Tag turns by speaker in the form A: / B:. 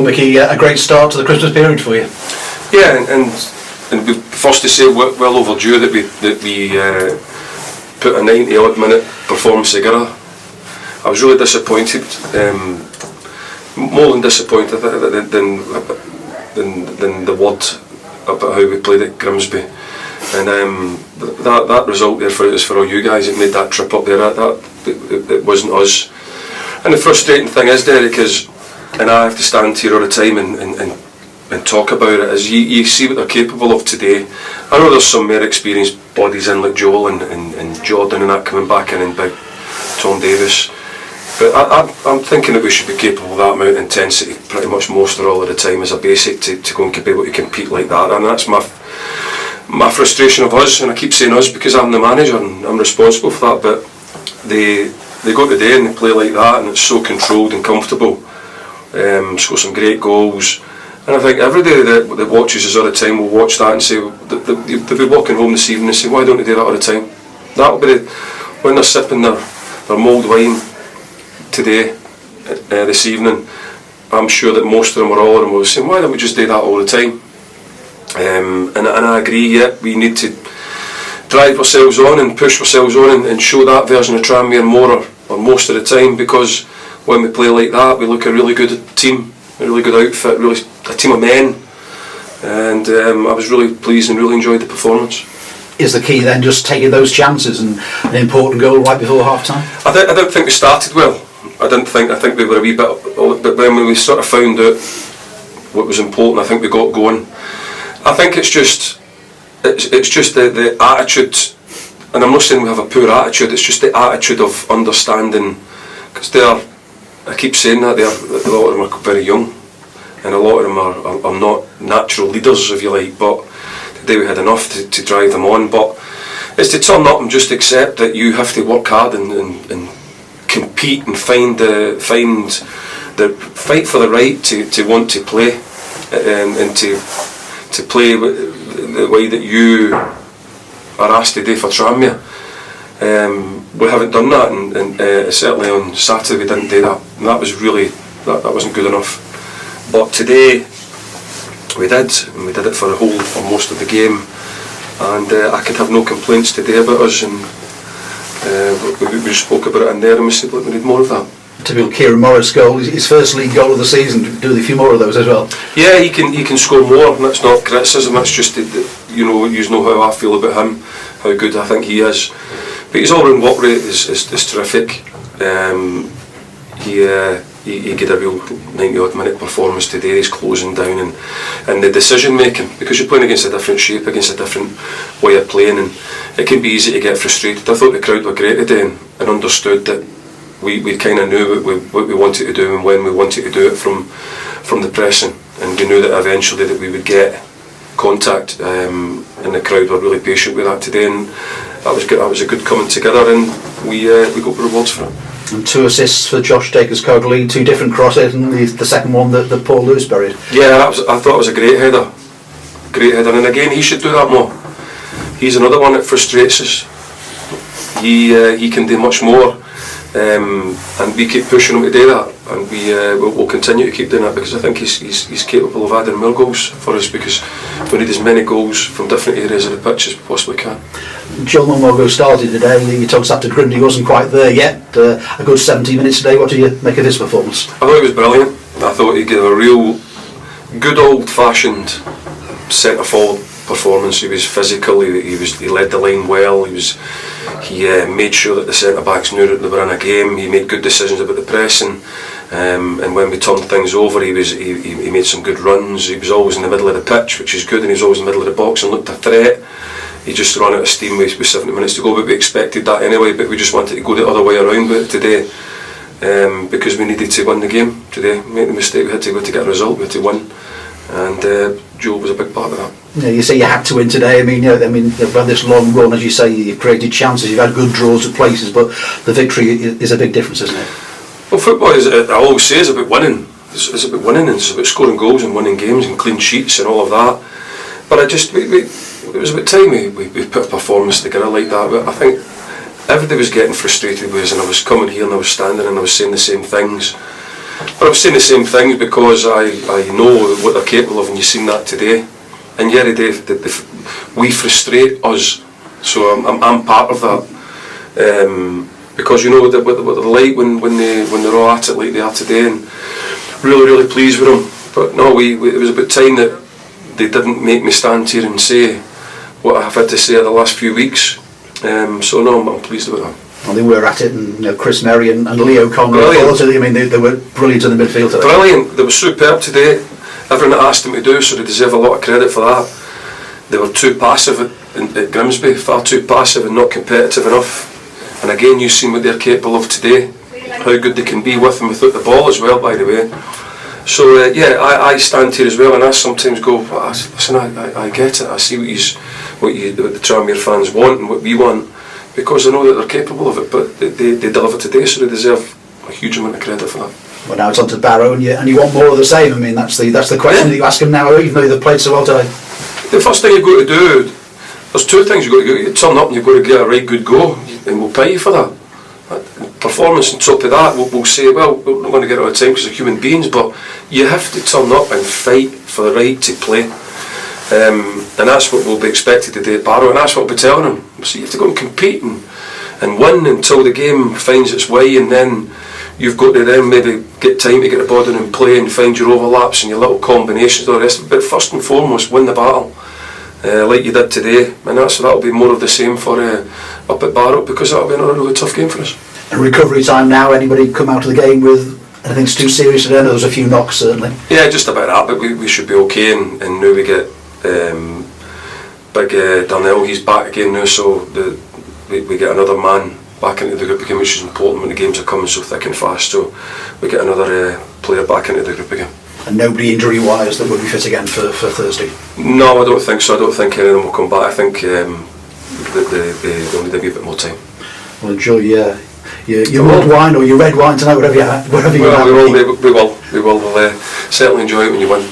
A: Well, Micky, a great start to the Christmas period for you.
B: Yeah, and we first to say well overdue that we put a 90-odd minute performance together. I was really disappointed, more than disappointed than the word about how we played at Grimsby, and that result there for all you guys that made that trip up there. It wasn't us, and the frustrating thing is, Derek, and I have to stand here all the time and talk about it, is you see what they're capable of today. I know there's some more experienced bodies in like Joel and Jordan and that coming back in, and big Tom Davis, but I'm thinking that we should be capable of that amount of intensity pretty much most or all of the time as a basic to go and be able to compete like that. And that's my frustration of us, and I keep saying us because I'm the manager and I'm responsible for that, but they go today and they play like that, and it's so controlled and comfortable. Score some great goals, and I think every day that watches us all the time will watch that and say they'll be walking home this evening and say, why don't they do that all the time? That'll be when they're sipping their mulled wine today, this evening. I'm sure that most of them or all of them will say, why don't we just do that all the time? And I agree, yeah, we need to drive ourselves on and push ourselves on and show that version of Tranmere more or most of the time, because when we play like that we look a really good team, a really good outfit, really a team of men, and I was really pleased and really enjoyed the performance.
A: Is the key then just taking those chances and an important goal right before half time?
B: I don't think we started well. I think we were a wee bit, but when we sort of found out what was important, I think we got going. I think it's just the attitude, and I'm not saying we have a poor attitude, it's just the attitude of understanding, because I keep saying that, a lot of them are very young, and a lot of them are not natural leaders, if you like, but today we had enough to drive them on. But it's to turn up and just accept that you have to work hard and compete and fight for the right to want to play, and to play the way that you are asked to do for Tranmere. We haven't done that, and certainly on Saturday we didn't do that, and that was really that wasn't good enough. But today we did, and we did it for the whole or most of the game, and I could have no complaints today about us, and we spoke about it in there and we said, look, we need more of that.
A: Typical Kieran Morris goal, his first league goal of the season. Do a few more of those as well?
B: Yeah, he can score more, and that's not criticism, that's just you know how I feel about him, how good I think he is. But his all-round work rate is terrific. He gave a real 90-odd minute performance today. He's closing down, and the decision making, because you're playing against a different shape, against a different way of playing, and it can be easy to get frustrated. I thought the crowd were great today and understood that we kind of knew what we wanted to do and when we wanted to do it from the pressing, and we knew that eventually that we would get contact, and the crowd were really patient with that today, and that was good. That was a good coming together, and we got rewards for it.
A: And 2 assists for Josh Dacres-Cogley, 2 different crosses, and the second one that Paul Lewis buried.
B: Yeah, I thought it was a great header, and again he should do that more. He's another one that frustrates us. He can do much more, and we keep pushing him to do that, and we'll continue to keep doing that, because I think he's capable of adding more goals for us, because we need as many goals from different areas of the pitch as we possibly can.
A: Joel Munrogo started today. You told us after Grimsby he wasn't quite there yet. A good 70 minutes today. What do you make of his performance?
B: I thought he was brilliant. I thought he gave a real good old-fashioned centre-forward performance. He was physical. He led the line well. He made sure that the centre-backs knew that they were in a game. He made good decisions about the pressing, and when we turned things over, he made some good runs. He was always in the middle of the pitch, which is good, and he was always in the middle of the box and looked a threat. He just ran out of steam with 70 minutes to go, but we expected that anyway, but we just wanted to go the other way around with it today, because we needed to win the game today. Make the mistake, we had to get a result, we had to win, and Joel was a big part of that.
A: Yeah, you say you had to win today. I mean, you've had this long run, as you say, you've created chances, you've had good draws at places, but the victory is a big difference, isn't it?
B: Well, football I always say, is about winning. It's about winning, and it's about scoring goals and winning games and clean sheets and all of that. But it was about time we put a performance together like that. But I think everybody was getting frustrated with us, and I was coming here and I was standing and I was saying the same things. But I was saying the same thing because I know what they're capable of, and you've seen that today. And yeah, we frustrate us, so I'm part of that. Because you know what they're like when they're all at it like they are today, and really pleased with them. But no, it was about time that they didn't make me stand here and say what I've had to say in the last few weeks. So no, I'm pleased with that.
A: Well, they were at it, and Chris Merry and Leo Conley. I mean, they were brilliant in the midfield today.
B: Brilliant. They were superb today. Everything I asked them to do, so they deserve a lot of credit for that. They were too passive at Grimsby, far too passive and not competitive enough. And again, you've seen what they're capable of today, how good they can be with and without the ball as well, by the way. So I stand here as well, and I sometimes go, listen, I get it. I see what the Tranmere fans want and what we want, because I know that they're capable of it. But they deliver today, so they deserve a huge amount of credit for that.
A: Well, now it's on to Barrow, and you want more of the same. I mean, that's the question that you ask them now, even though they've played so well today.
B: The first thing you've got to do, there's two things you've got to do. You turn up and you've got to get a right good go, and we'll pay you for that. Performance on top of that, we'll say, well, we're not going to get it all the time because we're human beings, but you have to turn up and fight for the right to play. And that's what we'll be expected to do at Barrow, and that's what we'll be telling them. So you have to go and compete and win until the game finds its way, and then you've got to then maybe get time to get the ball in and play and find your overlaps and your little combinations and all the rest. But first and foremost, win the battle. Like you did today, and that'll be more of the same for up at Barrow, because that'll be another really tough game for us.
A: And recovery time now, anybody come out of the game with anything's too serious today? I know there's a few knocks certainly. Yeah,
B: just about that, but we should be okay, and now we get big Darnell, he's back again now, so we get another man back into the group again, which is important when the games are coming so thick and fast, so we get another player back into the group again.
A: And nobody injury-wise that will be fit again for Thursday?
B: No, I don't think so. I don't think any of them will come back. I think they'll need a bit more time.
A: Well, enjoy your mulled wine or your red wine tonight, wherever you have.
B: We will certainly enjoy it when you win.